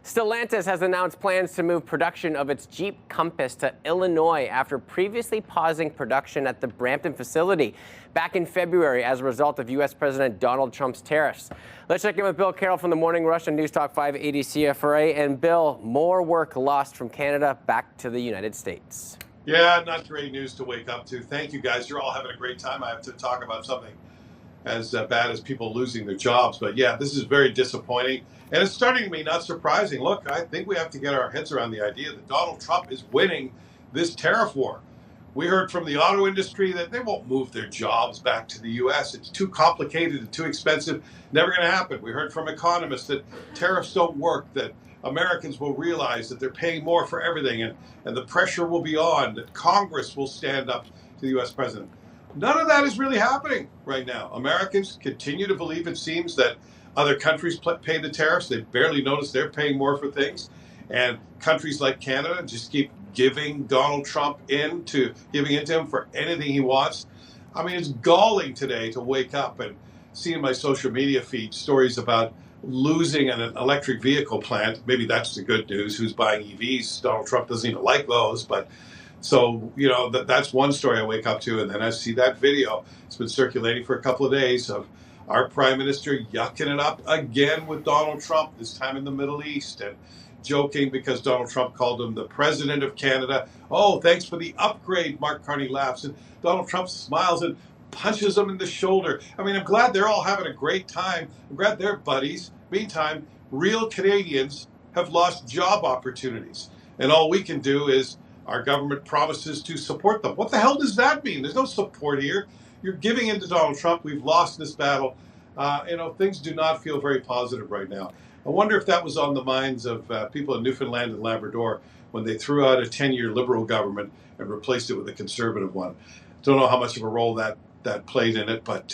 Stellantis has announced plans to move production of its Jeep Compass to Illinois after previously pausing production at the Brampton facility back in February as a result of U.S. President Donald Trump's tariffs. Let's check in with Bill Carroll from the Morning Rush on Newstalk 580 CFRA. And Bill, more work lost from Canada back to the United States. Yeah, not great news to wake up to. Thank you, guys. You're all having a great time. I have to talk about something as bad as people losing their jobs. But yeah, this is very disappointing. And it's starting to be not surprising. Look, I think we have to get our heads around the idea that Donald Trump is winning this tariff war. We heard from the auto industry that they won't move their jobs back to the U.S. It's too complicated and too expensive. Never going to happen. We heard from economists that tariffs don't work, that Americans will realize that they're paying more for everything, and the pressure will be on, that Congress will stand up to the U.S. president. None of that is really happening right now. Americans continue to believe, it seems, that other countries pay the tariffs. They barely notice they're paying more for things. And countries like Canada just keep giving Donald Trump into him for anything he wants. I mean, it's galling today to wake up and see in my social media feed stories about losing an electric vehicle plant. Maybe that's the good news. Who's buying EVs? Donald Trump doesn't even like those. But so, you know, that's one story I wake up to. And then I see that video. It's been circulating for a couple of days of our prime minister yucking it up again with Donald Trump, this time in the Middle East, and joking because Donald Trump called him the president of Canada. Oh, thanks for the upgrade, Mark Carney laughs. And Donald Trump smiles and punches him in the shoulder. I mean, I'm glad they're all having a great time. I'm glad they're buddies. Meantime, real Canadians have lost job opportunities. And all we can do is our government promises to support them. What the hell does that mean? There's no support here. You're giving in to Donald Trump. We've lost this battle. Things do not feel very positive right now. I wonder if that was on the minds of people in Newfoundland and Labrador when they threw out a 10-year Liberal government and replaced it with a Conservative one. Don't know how much of a role that played in it, but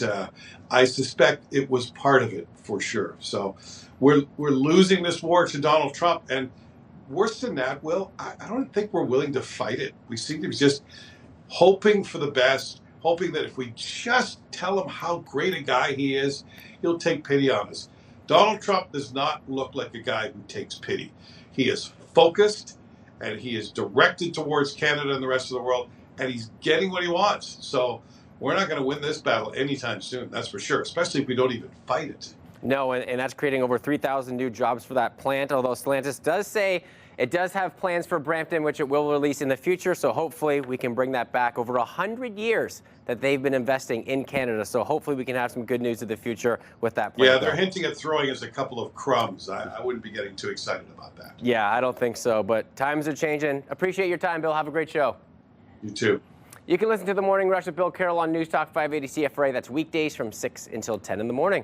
I suspect it was part of it for sure. So we're losing this war to Donald Trump, and worse than that, Will, I don't think we're willing to fight it. We seem to be just hoping for the best, hoping that if we just tell him how great a guy he is, he'll take pity on us. Donald Trump does not look like a guy who takes pity. He is focused, and he is directed towards Canada and the rest of the world, and he's getting what he wants. So we're not going to win this battle anytime soon, that's for sure, especially if we don't even fight it. No, and that's creating over 3,000 new jobs for that plant, although Stellantis does say it does have plans for Brampton, which it will release in the future, so hopefully we can bring that back. Over 100 years that they've been investing in Canada, so hopefully we can have some good news in the future with that plant. Yeah, they're hinting at throwing us a couple of crumbs. I wouldn't be getting too excited about that. Yeah, I don't think so, but times are changing. Appreciate your time, Bill. Have a great show. You too. You can listen to The Morning Rush with Bill Carroll on Newstalk 580 CFRA. That's weekdays from 6 until 10 in the morning.